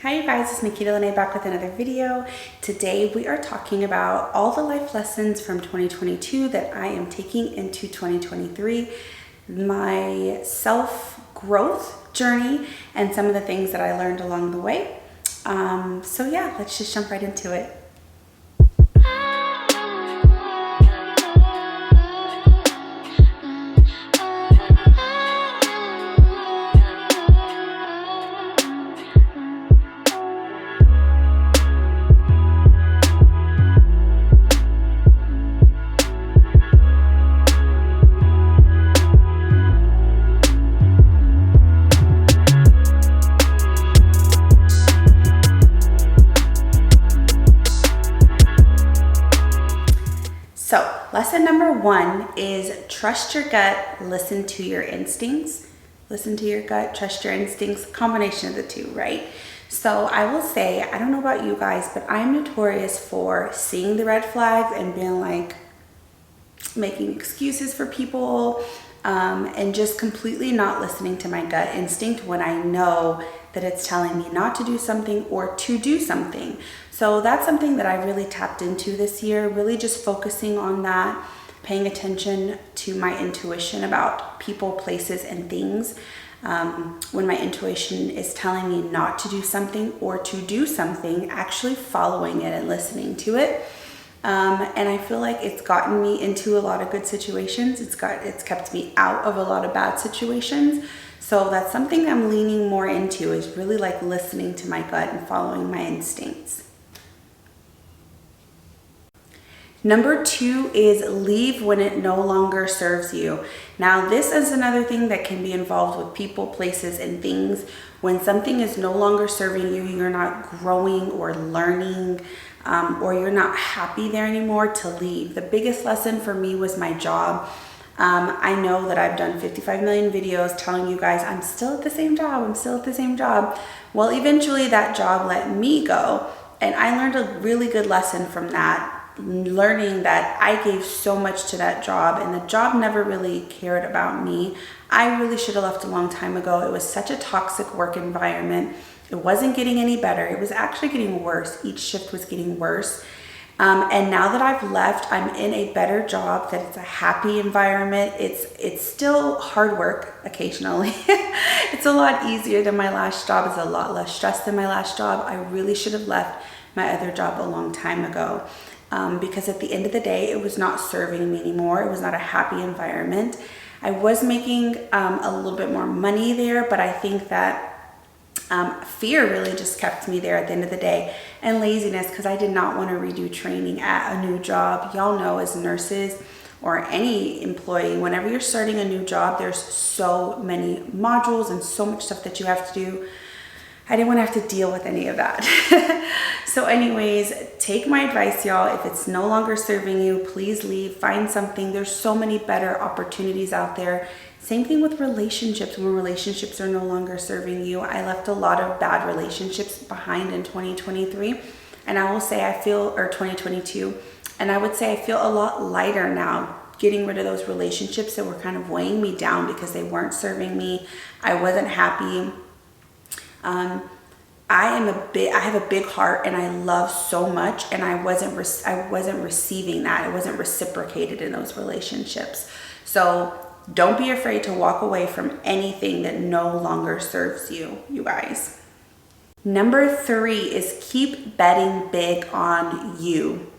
Hi you guys, it's Nikita Lene back with another video. Today we are talking about all the life lessons from 2022 that I am taking into 2023, my self-growth journey, and some of the things that I learned along the way. So yeah, let's just jump right into it. So lesson number one is trust your gut, listen to your instincts. Listen to your gut, trust your instincts, combination of the two, right? So I will say, I don't know about you guys, but I'm notorious for seeing the red flags and being like, making excuses for people, and just completely not listening to my gut instinct when I know that it's telling me not to do something or to do something. So that's something that I really tapped into this year, really just focusing on that, paying attention to my intuition about people, places, and things. When my intuition is telling me not to do something or to do something, actually following it and listening to it. And I feel like it's gotten me into a lot of good situations. It's kept me out of a lot of bad situations. So that's something I'm leaning more into, is really like listening to my gut and following my instincts. Number two is leave when it no longer serves you. Now, this is another thing that can be involved with people, places, and things. When something is no longer serving you, you're not growing or learning, or you're not happy there anymore, to leave. The biggest lesson for me was my job. I know that I've done 55 million videos telling you guys I'm still at the same job. Well, eventually that job let me go, and I learned a really good lesson from that, learning that I gave so much to that job and the job never really cared about me. I really should have left a long time ago. It was such a toxic work environment. It wasn't getting any better. It was actually getting worse. Each shift was getting worse. And now that I've left, I'm in a better job, that it's a happy environment. It's still hard work occasionally. It's a lot easier than my last job. It's a lot less stress than my last job. I really should have left my other job a long time ago. Because at the end of the day, it was not serving me anymore. It was not a happy environment. I was making a little bit more money there, but I think that fear really just kept me there at the end of the day, and laziness, because I did not want to redo training at a new job. Y'all know, as nurses or any employee, whenever you're starting a new job, there's so many modules and so much stuff that you have to do. I didn't want to have to deal with any of that. So anyways, take my advice, y'all. If it's no longer serving you, please leave, find something. There's so many better opportunities out there. Same thing with relationships. When relationships are no longer serving you, I left a lot of bad relationships behind in 2023. And I will say or 2022. And I would say I feel a lot lighter now, getting rid of those relationships that were kind of weighing me down because they weren't serving me. I wasn't happy. I have a big heart and I love so much, and I wasn't receiving that. I wasn't reciprocated in those relationships. So don't be afraid to walk away from anything that no longer serves you, you guys. Number three is keep betting big on you.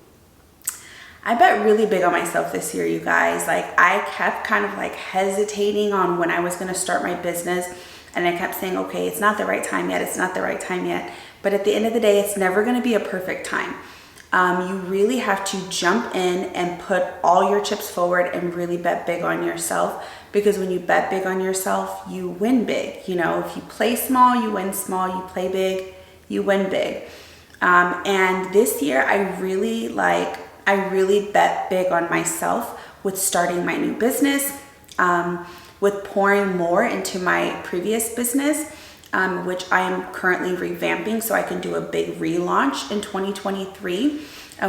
I bet really big on myself this year, you guys. Like, I kept kind of like hesitating on when I was going to start my business. And I kept saying, okay, it's not the right time yet. It's not the right time yet. But at the end of the day, it's never going to be a perfect time. You really have to jump in and put all your chips forward and really bet big on yourself. Because when you bet big on yourself, you win big. You know, if you play small, you win small. You play big, you win big. And this year, I really bet big on myself with starting my new business. With pouring more into my previous business, which I am currently revamping so I can do a big relaunch in 2023,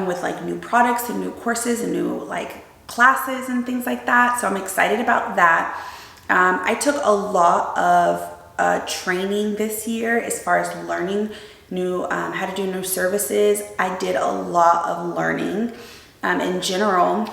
with like new products and new courses and new like classes and things like that. So I'm excited about that. I took a lot of training this year as far as learning how to do new services. I did a lot of learning in general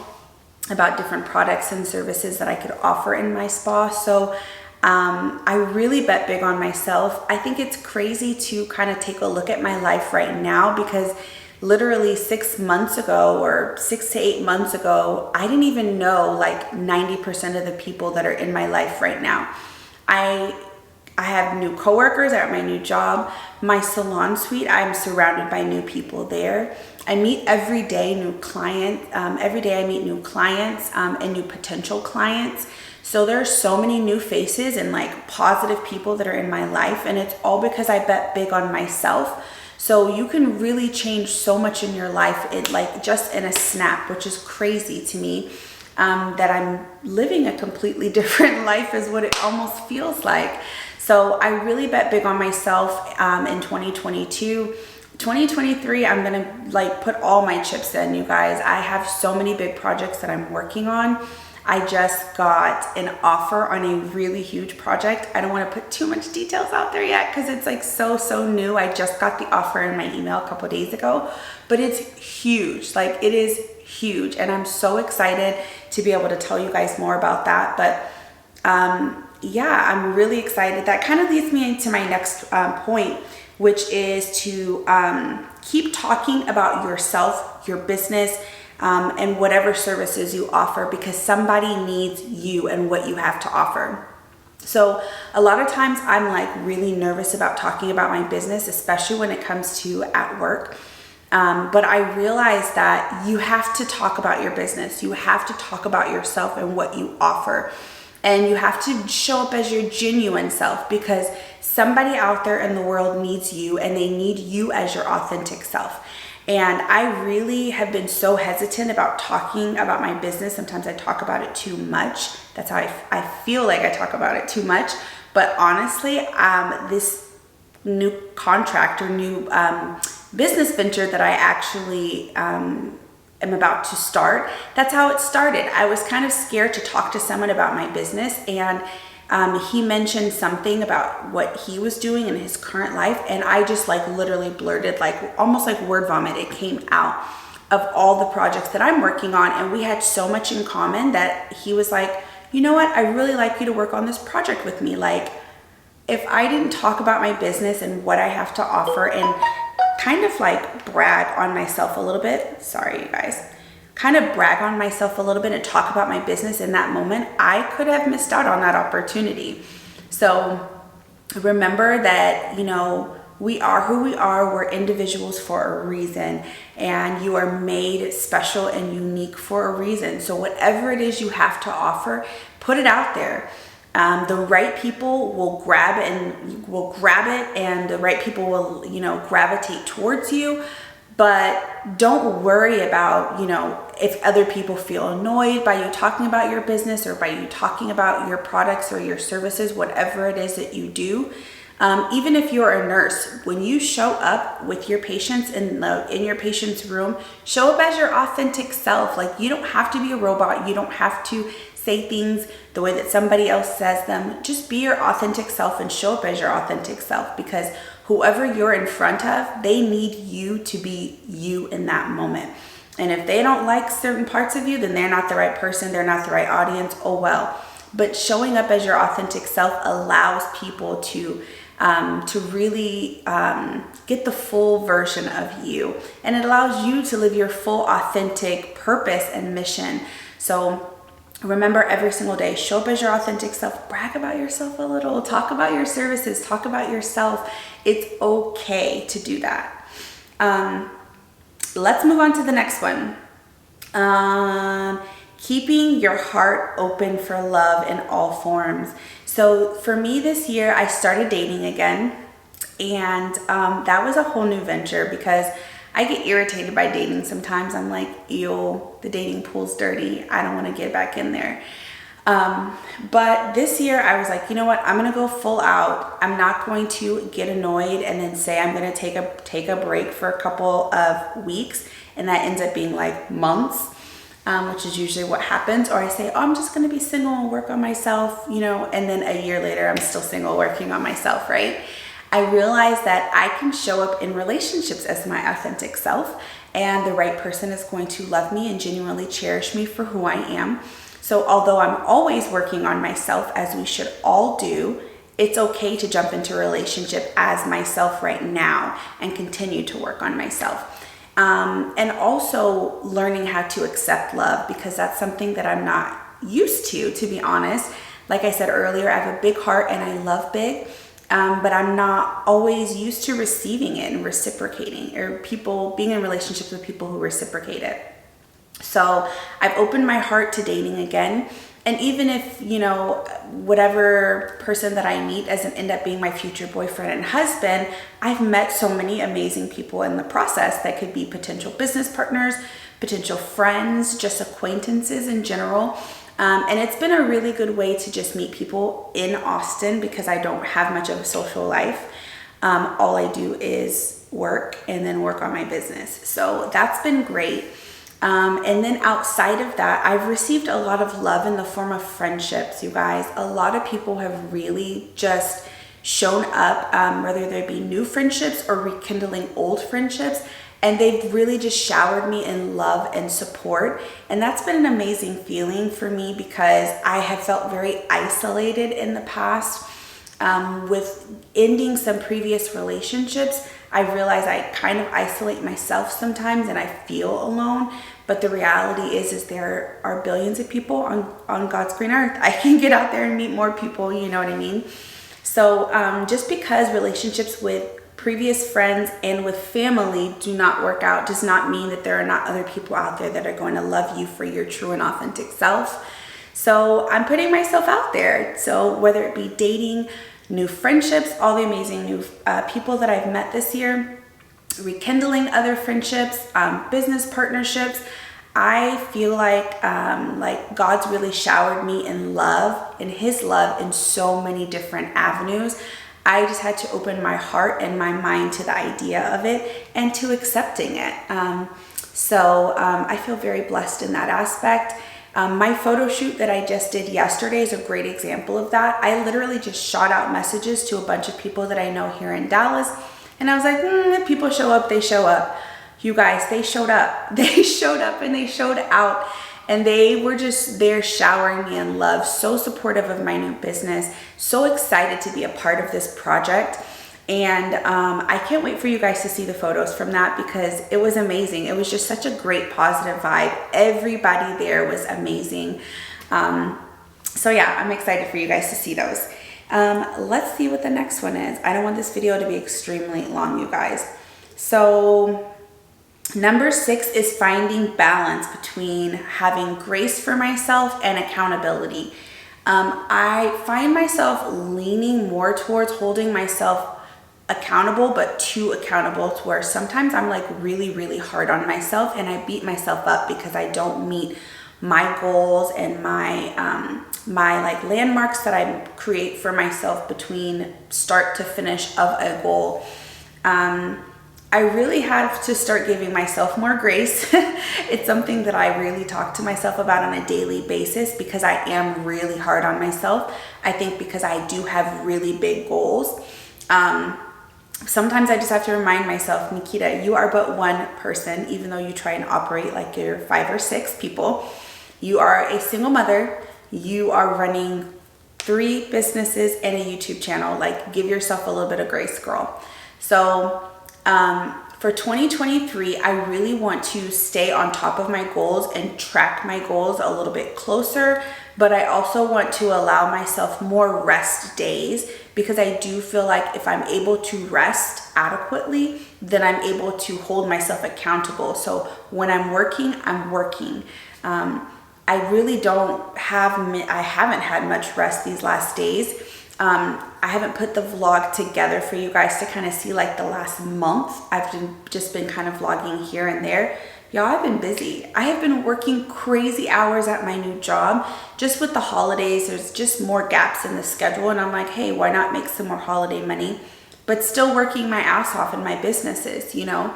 about different products and services that I could offer in my spa. So I really bet big on myself. I think it's crazy to kind of take a look at my life right now, because literally 6 months ago or 6 to 8 months ago, I didn't even know like 90% of the people that are in my life right now. I have new coworkers at my new job. My salon suite, I'm surrounded by new people there. I meet every day new clients. Every day I meet new clients and new potential clients. So there's so many new faces and like positive people that are in my life, and it's all because I bet big on myself. So you can really change so much in your life, like just in a snap, which is crazy to me, that I'm living a completely different life is what it almost feels like. So I really bet big on myself in 2022. 2023, I'm gonna like put all my chips in, you guys. I have so many big projects that I'm working on. I just got an offer on a really huge project. I don't want to put too much details out there yet because it's like so new. I just got the offer in my email a couple days ago, but it's huge. Like it is huge, and I'm so excited to be able to tell you guys more about that. But yeah, I'm really excited. That kind of leads me into my next point, which is to keep talking about yourself, your business, and whatever services you offer, because somebody needs you and what you have to offer. So a lot of times I'm like really nervous about talking about my business, especially when it comes to at work. But I realize that you have to talk about your business. You have to talk about yourself and what you offer. And you have to show up as your genuine self, because somebody out there in the world needs you, and they need you as your authentic self. And I really have been so hesitant about talking about my business. Sometimes I talk about it too much. That's how I feel like I talk about it too much. But honestly, this new contract or new business venture that I actually am about to start, that's how it started. I was kind of scared to talk to someone about my business, and he mentioned something about what he was doing in his current life, and I just like literally blurted, like almost like word vomit. It came out of all the projects that I'm working on, and we had so much in common that he was like, you know what, I really like you to work on this project with me. Like if I didn't talk about my business and what I have to offer and kind of like brag on myself a little bit, sorry you guys, kind of brag on myself a little bit and talk about my business in that moment, I could have missed out on that opportunity. So remember that, you know, we are who we are. We're individuals for a reason, and you are made special and unique for a reason. So whatever it is you have to offer, put it out there. The right people will grab it, and the right people will, you know, gravitate towards you. But don't worry about, you know, if other people feel annoyed by you talking about your business or by you talking about your products or your services, whatever it is that you do. Even if you're a nurse, when you show up with your patients in your patient's room, show up as your authentic self. Like you don't have to be a robot. You don't have to say things the way that somebody else says them. Just be your authentic self and show up as your authentic self, because whoever you're in front of, they need you to be you in that moment. And if they don't like certain parts of you, then they're not the right person. They're not the right audience. Oh well. But showing up as your authentic self allows people to really get the full version of you. And it allows you to live your full authentic purpose and mission. So remember, every single day, show up as your authentic self, brag about yourself a little, talk about your services, talk about yourself. It's okay to do that. Let's move on to the next one. Keeping your heart open for love in all forms. So for me this year, I started dating again, and that was a whole new venture, because I get irritated by dating sometimes. I'm like, ew, the dating pool's dirty. I don't want to get back in there. But this year I was like, you know what? I'm going to go full out. I'm not going to get annoyed and then say I'm going to take a break for a couple of weeks, and that ends up being like months, which is usually what happens. Or I say, oh, I'm just going to be single and work on myself, you know, and then a year later I'm still single working on myself, right? I realized that I can show up in relationships as my authentic self, and the right person is going to love me and genuinely cherish me for who I am. So although I'm always working on myself, as we should all do, it's okay to jump into a relationship as myself right now and continue to work on myself. And also learning how to accept love, because that's something that I'm not used to be honest. Like I said earlier, I have a big heart and I love big, but I'm not always used to receiving it and reciprocating, or people being in relationships with people who reciprocate it. So I've opened my heart to dating again. And even if, whatever person that I meet doesn't end up being my future boyfriend and husband, I've met so many amazing people in the process that could be potential business partners, potential friends, just acquaintances in general. And it's been a really good way to just meet people in Austin, because I don't have much of a social life. All I do is work and then work on my business. So that's been great. And then outside of that, I've received a lot of love in the form of friendships, you guys. A lot of people have really just shown up, whether they be new friendships or rekindling old friendships. And they've really just showered me in love and support. And that's been an amazing feeling for me, because I have felt very isolated in the past. With ending some previous relationships, I realize I kind of isolate myself sometimes and I feel alone. But the reality is there are billions of people on God's green earth. I can get out there and meet more people, you know what I mean? So just because relationships with previous friends and with family do not work out does not mean that there are not other people out there that are going to love you for your true and authentic self. So I'm putting myself out there. So whether it be dating, new friendships, all the amazing new people that I've met this year, rekindling other friendships, business partnerships, I feel like God's really showered me in love, in His love, in so many different avenues. I just had to open my heart and my mind to the idea of it and to accepting it. So I feel very blessed in that aspect. My photo shoot that I just did yesterday is a great example of that. I literally just shot out messages to a bunch of people that I know here in Dallas. And I was like, if people show up, they show up. You guys, they showed up. They showed up and they showed out. And they were just there showering me in love, so supportive of my new business, so excited to be a part of this project. And I can't wait for you guys to see the photos from that, because it was amazing. It was just such a great positive vibe. Everybody there was amazing. So yeah, I'm excited for you guys to see those. Let's see what the next one is. I don't want this video to be extremely long, you guys. So number 6 is finding balance between having grace for myself and accountability. I find myself leaning more towards holding myself accountable, but too accountable, to where sometimes I'm like really, really hard on myself and I beat myself up because I don't meet my goals and my like landmarks that I create for myself between start to finish of a goal. I really have to start giving myself more grace. It's something that I really talk to myself about on a daily basis, because I am really hard on myself. I think because I do have really big goals. Sometimes I just have to remind myself, Nikita, you are but one person, even though you try and operate like you're 5 or 6 people. You are a single mother. You are running 3 businesses and a YouTube channel. Like, give yourself a little bit of grace, girl. So for 2023, I really want to stay on top of my goals and track my goals a little bit closer, but I also want to allow myself more rest days, because I do feel like if I'm able to rest adequately, then I'm able to hold myself accountable. So when I'm working, I'm working. I really I haven't had much rest these last days. I haven't put the vlog together for you guys to kind of see like the last month. I've just been kind of vlogging here and there. Y'all, I've been busy. I have been working crazy hours at my new job. Just with the holidays, there's just more gaps in the schedule. And I'm like, hey, why not make some more holiday money? But still working my ass off in my businesses, you know?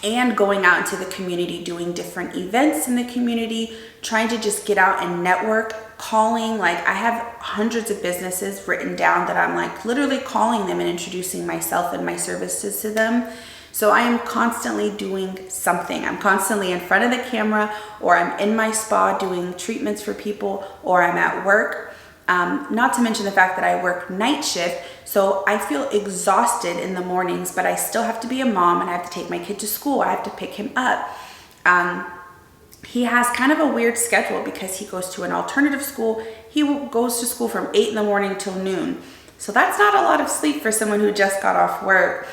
and going out into the community, doing different events in the community, trying to just get out and network, calling. Like, I have hundreds of businesses written down that I'm like literally calling them and introducing myself and my services to them. So I am constantly doing something. I'm constantly in front of the camera, or I'm in my spa doing treatments for people, or I'm at work. Not to mention the fact that I work night shift, so I feel exhausted in the mornings, but I still have to be a mom and I have to take my kid to school. I have to pick him up. He has kind of a weird schedule because he goes to an alternative school. He goes to school from 8 in the morning till noon. So that's not a lot of sleep for someone who just got off work.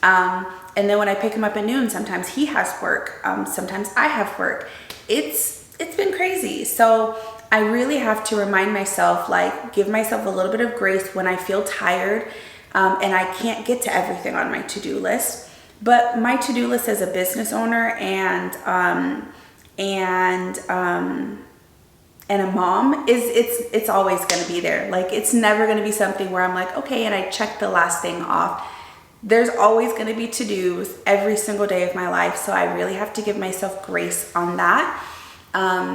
And then when I pick him up at noon, sometimes he has work. Sometimes I have work. It's been crazy. So I really have to remind myself, like, give myself a little bit of grace when I feel tired and I can't get to everything on my to-do list. But my to-do list as a business owner and a mom it's always going to be there. Like, it's never going to be something where I'm like, okay, and I check the last thing off. There's always going to be to-dos every single day of my life. So I really have to give myself grace on that.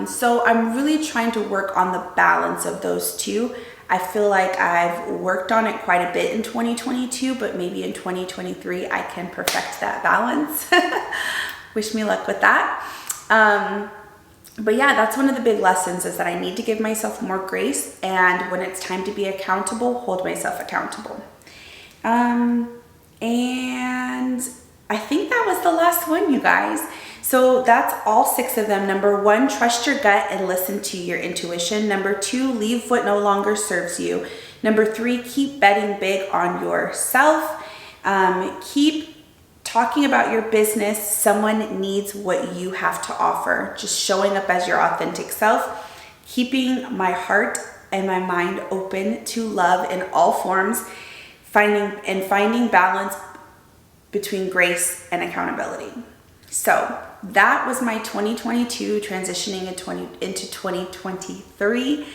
So I'm really trying to work on the balance of those two. I feel like I've worked on it quite a bit in 2022, but maybe in 2023, I can perfect that balance. Wish me luck with that. But yeah, that's one of the big lessons, is that I need to give myself more grace. And when it's time to be accountable, hold myself accountable. And I think that was the last one, you guys. So that's all 6 of them. Number 1, trust your gut and listen to your intuition. Number 2, leave what no longer serves you. Number 3, keep betting big on yourself. Keep talking about your business. Someone needs what you have to offer. Just showing up as your authentic self. Keeping my heart and my mind open to love in all forms. Finding balance between grace and accountability. So that was my 2022 transitioning into 2023.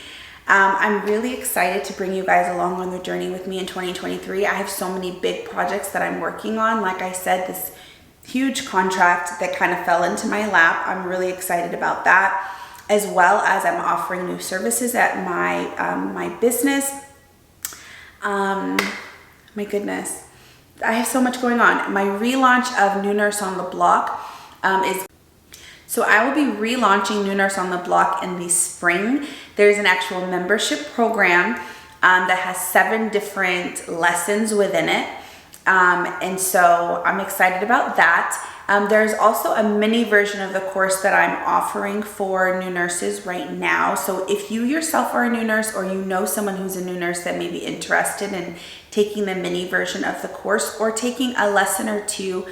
I'm really excited to bring you guys along on the journey with me in 2023. I have so many big projects that I'm working on. Like I said, this huge contract that kind of fell into my lap. I'm really excited about that, as well as I'm offering new services at my business. My goodness, I have so much going on. My relaunch of New Nurse on the Block so I will be relaunching New Nurse on the Block in the spring. There's an actual membership program that has 7 different lessons within it. And so I'm excited about that. There's also a mini version of the course that I'm offering for new nurses right now. So if you yourself are a new nurse, or you know someone who's a new nurse that may be interested in taking the mini version of the course or taking a lesson or 2,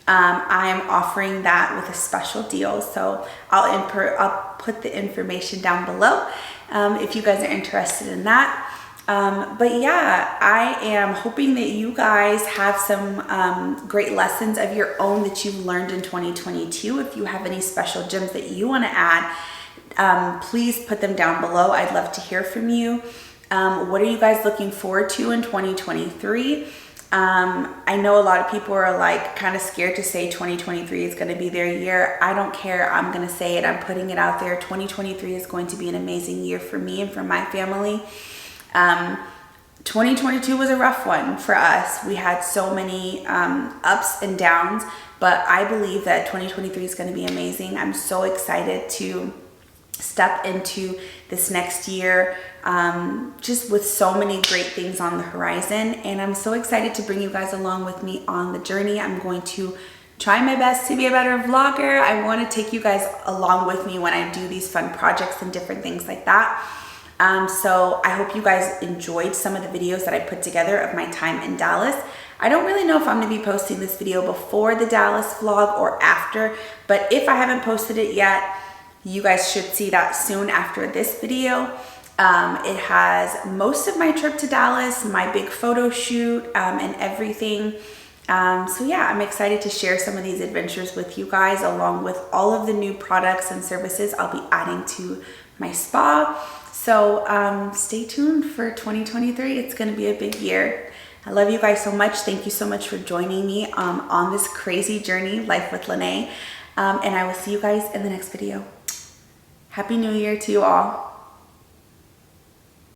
I'm offering that with a special deal. So I'll put the information down below if you guys are interested in that. But yeah, I am hoping that you guys have some great lessons of your own that you've learned in 2022. If you have any special gems that you want to add, please put them down below. I'd love to hear from you. What are you guys looking forward to in 2023? I know a lot of people are like kind of scared to say 2023 is going to be their year. I don't care. I'm going to say it. I'm putting it out there. 2023 is going to be an amazing year for me and for my family. 2022 was a rough one for us. We had so many ups and downs, but I believe that 2023 is going to be amazing. I'm so excited to step into this next year just with so many great things on the horizon, and I'm so excited to bring you guys along with me on the journey. I'm going to try my best to be a better vlogger. I want to take you guys along with me when I do these fun projects and different things like that. So I hope you guys enjoyed some of the videos that I put together of my time in Dallas. I don't really know if I'm going to be posting this video before the Dallas vlog or after, but if I haven't posted it yet, you guys should see that soon after this video. It has most of my trip to Dallas, my big photo shoot, and everything. So yeah, I'm excited to share some of these adventures with you guys, along with all of the new products and services I'll be adding to my spa. So stay tuned for 2023. It's going to be a big year. I love you guys so much. Thank you so much for joining me on this crazy journey, Life with Lene. And I will see you guys in the next video. Happy New Year to you all.